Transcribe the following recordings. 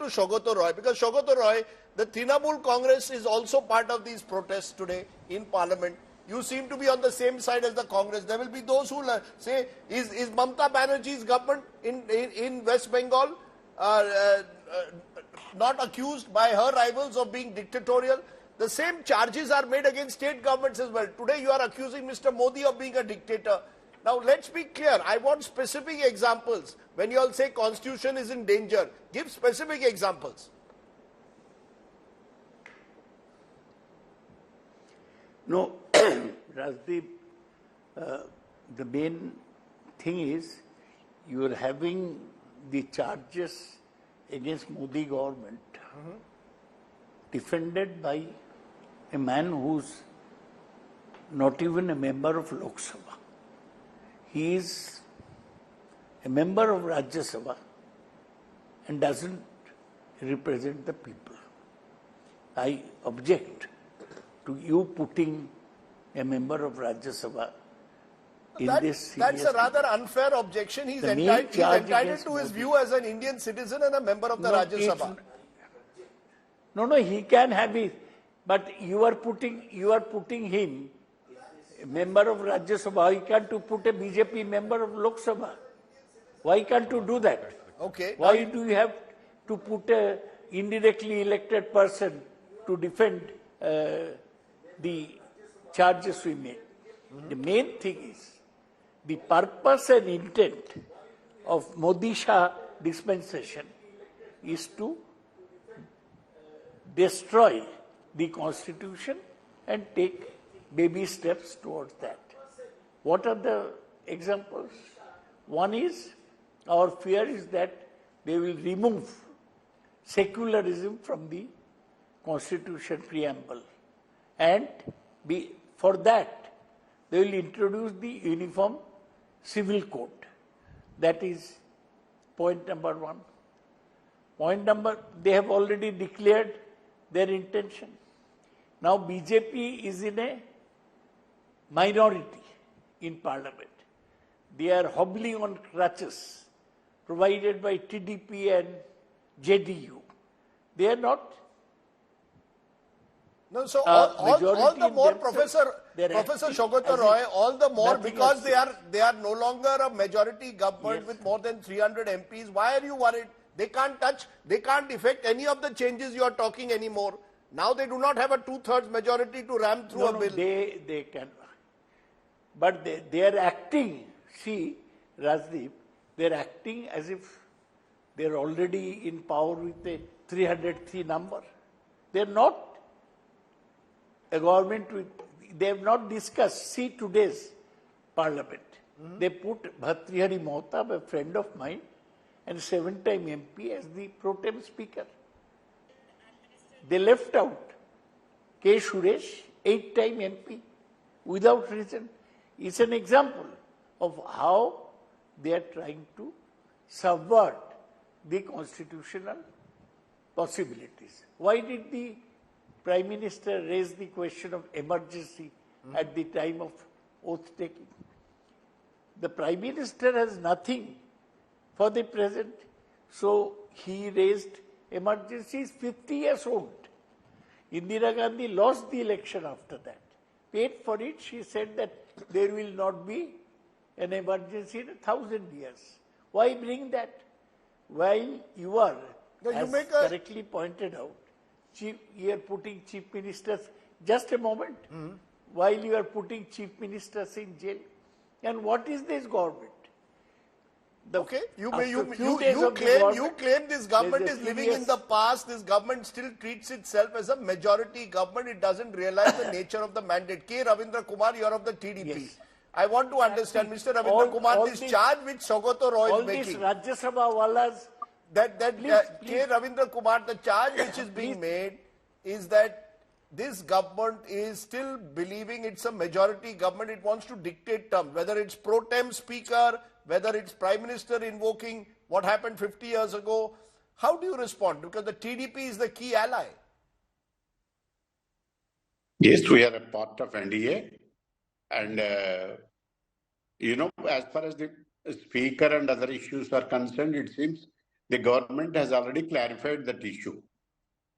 to Shogoto Roy, because Shogoto Roy, the Trinamool Congress is also part of these protests today in Parliament. You seem to be on the same side as the Congress. There will be those who say, is Mamata Banerjee's government in West Bengal not accused by her rivals of being dictatorial? The same charges are made against state governments as well. Today you are accusing Mr. Modi of being a dictator. Now let's be clear. I want specific examples. When you all say constitution is in danger, give specific examples. No, Rajdeep, the main thing is you are having the charges against Modi government defended by a man who's not even a member of Lok Sabha. He is a member of Rajya Sabha and doesn't represent the people. I object to you putting a member of Rajya Sabha in this. That's a rather unfair objection. He's entitled to his view as an Indian citizen and a member of the Rajya Sabha. No, he can have it, but you are putting him a member of Rajya Sabha. Why can't you put a BJP member of Lok Sabha? Why can't you do that? Okay. Why do you have to put a indirectly elected person to defend the charges we make? The main thing is the purpose and intent of Modi-Shah dispensation is to destroy the constitution and take baby steps towards that. What are the examples? One is, our fear is that they will remove secularism from the constitution preamble, and for that they will introduce the uniform civil code. That is point number one. They have already declared their intention. Now BJP is in a minority in Parliament. They are hobbling on crutches provided by TDP and JDU. They are not. No, so all the more, Professor Shogoto Roy, all the more because they are no longer a majority government with more than 300 MPs. Why are you worried? They can't touch, they can't effect any of the changes you are talking anymore. Now they do not have a 2/3 majority to ram through a bill. They can. But they are acting, see, Rajdeep, they are acting as if they are already in power with a 303 number. They are not a government with, they have not discussed. See today's Parliament. They put Bhartruhari Mahtab, a friend of mine, and 7-time MP as the Pro-tem Speaker. They left out K. Suresh, 8-time MP, without reason. It's an example of how they are trying to subvert the constitutional possibilities. Why did the Prime Minister raise the question of emergency at the time of oath-taking? The Prime Minister has nothing for the present, so he raised emergency. Is 50 years old. Indira Gandhi lost the election after that. Paid for it, she said that there will not be an emergency in 1,000 years. Why bring that? While you are, correctly pointed out, you are putting chief ministers, just a moment, while you are putting chief ministers in jail. And what is this government? You claim this government is living in the past. This government still treats itself as a majority government. It doesn't realize the nature of the mandate. K. Ravindra Kumar, you are of the TDP. Yes. I want to understand, Mr. Ravindra Kumar, this charge which Shogoto Roy is making. All these Rajya Sabha walas. K. Ravindra Kumar, the charge which is being made is that this government is still believing it's a majority government. It wants to dictate terms, whether it's pro-tem speaker, whether it's Prime Minister invoking what happened 50 years ago. How do you respond? Because the TDP is the key ally. Yes, we are a part of NDA. And, as far as the speaker and other issues are concerned, it seems the government has already clarified that issue.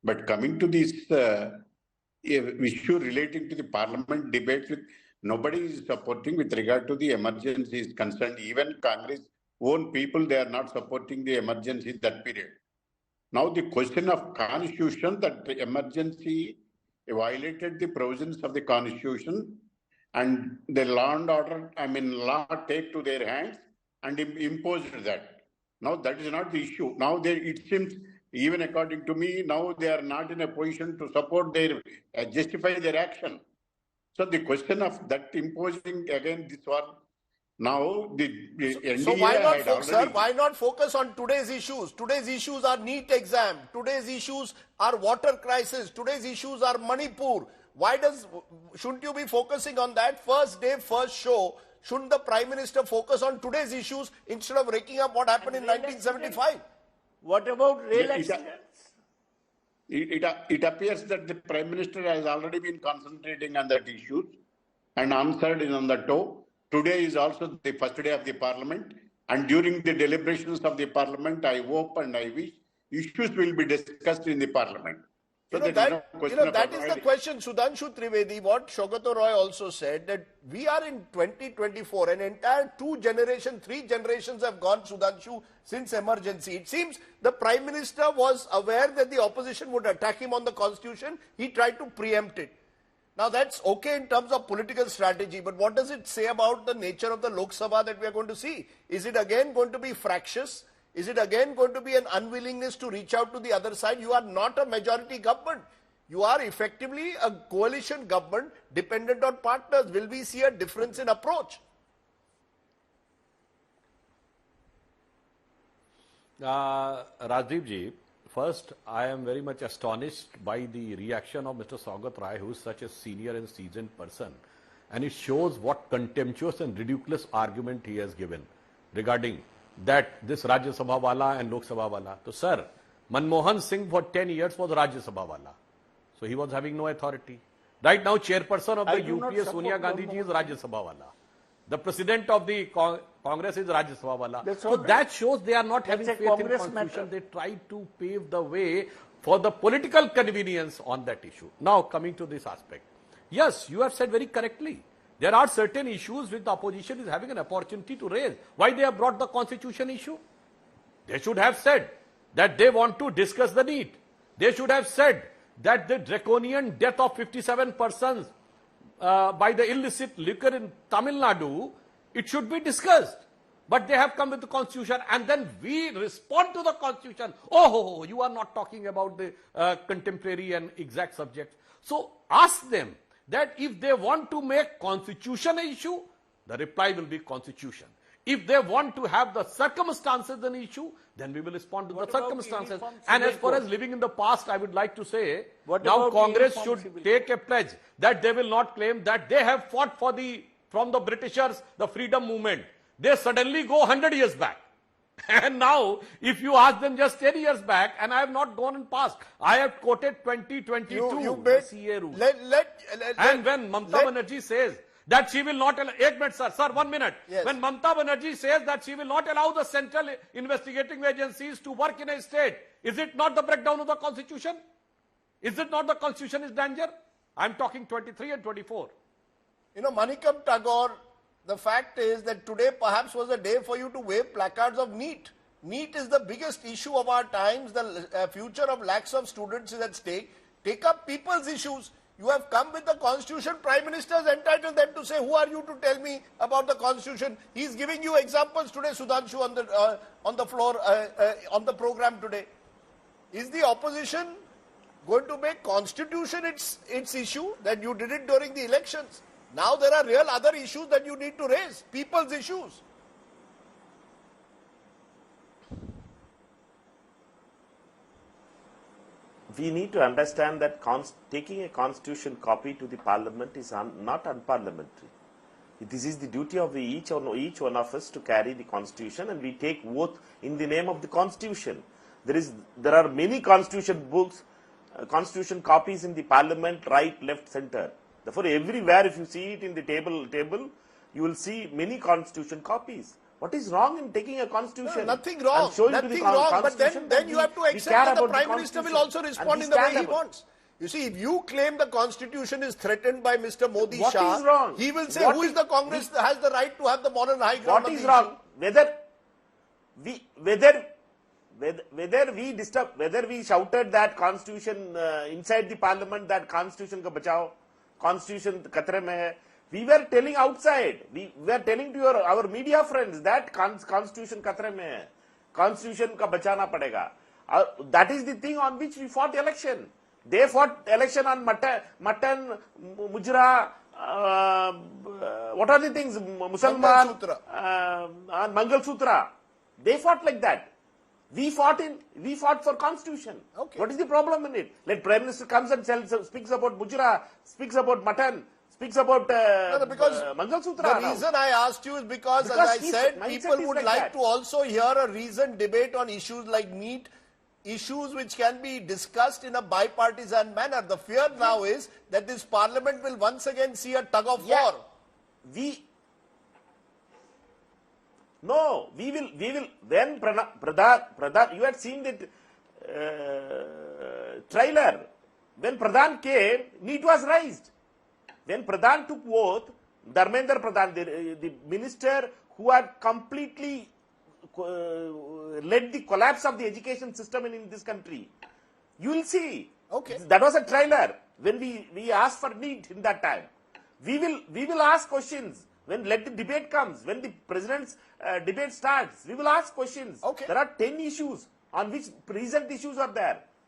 But coming to this issue relating to the parliament debates, nobody is supporting with regard to the emergency is concerned. Even Congress own people, they are not supporting the emergency in that period. Now the question of constitution, that the emergency violated the provisions of the constitution, and the law and order, law take to their hands and imposed that. Now that is not the issue. Now it seems, even according to me, now they are not in a position to support their, justify their action. So the question of that imposing again this one, now the NDA So why not, had sir, why not focus on today's issues? Today's issues are NEET exam. Today's issues are water crisis. Today's issues are Manipur. Shouldn't you be focusing on that? First day, first show. Shouldn't the Prime Minister focus on today's issues instead of raking up what happened in 1975? What about rail It- accidents? It appears that the Prime Minister has already been concentrating on that issue and answered in on the toe. Today is also the first day of the Parliament, and during the deliberations of the Parliament, I hope and I wish issues will be discussed in the Parliament. So That is the question, Sudhanshu Trivedi, what Shogato Roy also said, that we are in 2024, an entire 3 generations have gone, Sudhanshu, since emergency. It seems the Prime Minister was aware that the opposition would attack him on the constitution. He tried to preempt it. Now that's okay in terms of political strategy, but what does it say about the nature of the Lok Sabha that we are going to see? Is it again going to be fractious? Is it again going to be an unwillingness to reach out to the other side? You are not a majority government. You are effectively a coalition government dependent on partners. Will we see a difference in approach? Rajdeep ji, first, I am very much astonished by the reaction of Mr. Saugat Rai, who is such a senior and seasoned person. And it shows what contemptuous and ridiculous argument he has given regarding that this Rajya Sabha wala and Lok Sabha wala. So, sir, Manmohan Singh for 10 years was Rajya Sabha wala. So, he was having no authority. Right now, chairperson of the UPA, Sonia Gandhi ji, is Rajya Sabha wala. The president of the Congress is Rajya Sabha wala. So that shows they are not having faith in Constitution. Matter. They try to pave the way for the political convenience on that issue. Now, coming to this aspect. Yes, you have said very correctly. There are certain issues which the opposition is having an opportunity to raise. Why they have brought the Constitution issue? They should have said that they want to discuss the NEET. They should have said that the draconian death of 57 persons by the illicit liquor in Tamil Nadu, it should be discussed. But they have come with the Constitution, and then we respond to the Constitution. Oh, you are not talking about the contemporary and exact subjects. So ask them that if they want to make Constitution an issue, the reply will be Constitution. If they want to have the circumstances an issue, then we will respond to the circumstances. And as far as living in the past, I would like to say, now Congress should take a pledge that they will not claim that they have fought for from the Britishers, the freedom movement. They suddenly go 100 years back. And now, if you ask them just 10 years back, and I have not gone in past, I have quoted 2022 CA rules. And when Mamata Banerjee says that she will not allow, 1 minute, sir, 1 minute. Yes. When Mamata Banerjee says that she will not allow the central investigating agencies to work in a state, is it not the breakdown of the Constitution? Is it not the Constitution is danger? I am talking 23 and 24. You know, Manikam Tagore, the fact is that today perhaps was a day for you to wave placards of NEET. NEET is the biggest issue of our times. The future of lakhs of students is at stake. Take up people's issues. You have come with the Constitution. Prime Minister is entitled then to say, who are you to tell me about the Constitution? He is giving you examples today, Sudhanshu, on the floor, on the program today. Is the opposition going to make Constitution its issue? That you did it during the elections. Now there are real other issues that you need to raise, people's issues. We need to understand that taking a constitution copy to the parliament is not unparliamentary. This is the duty of each one of us to carry the constitution, and we take oath in the name of the constitution. There are many constitution books, constitution copies in the parliament, right, left, center. Therefore, everywhere if you see it in the table, you will see many constitution copies. What is wrong in taking a constitution? No, nothing wrong. And showing to the Nothing wrong. But constitution then you have to accept that the Prime Minister will also respond in the way he wants. You see, if you claim the constitution is threatened by Mr. Modi What Shah, is wrong? he will say, What who is the Congress that has the right to have the moral high ground? What on is the wrong? issue? Whether we shouted that constitution inside the parliament, that constitution ka bachao, constitution khatre mein hai, we were telling outside, we were telling to our media friends that constitution khatre mein hai, constitution ka bachana padega. That is the thing on which we fought election. They fought election on mutton, mujra, what are the things? Musalman, on Mangal Sutra. They fought like that. We fought for constitution. Okay. What is the problem in it? Let Prime Minister comes and speaks about mujra, speaks about mutton, speaks about Mangal Sutra. The reason I asked you is because as I said, people would like to also hear a reasoned debate on issues like NEET, issues which can be discussed in a bipartisan manner. The fear now is that this parliament will once again see a tug of war. No, we will, when Pradhan, you had seen the trailer. When Pradhan came, NEET was raised. When Pradhan took oath, Dharmendra Pradhan, the minister who had completely led the collapse of the education system in this country, you will see. Okay. That was a trailer. When we asked for NEET in that time. We will ask questions. When let the debate comes, when the president's debate starts, we will ask questions. Okay. There are 10 issues on which present issues are there.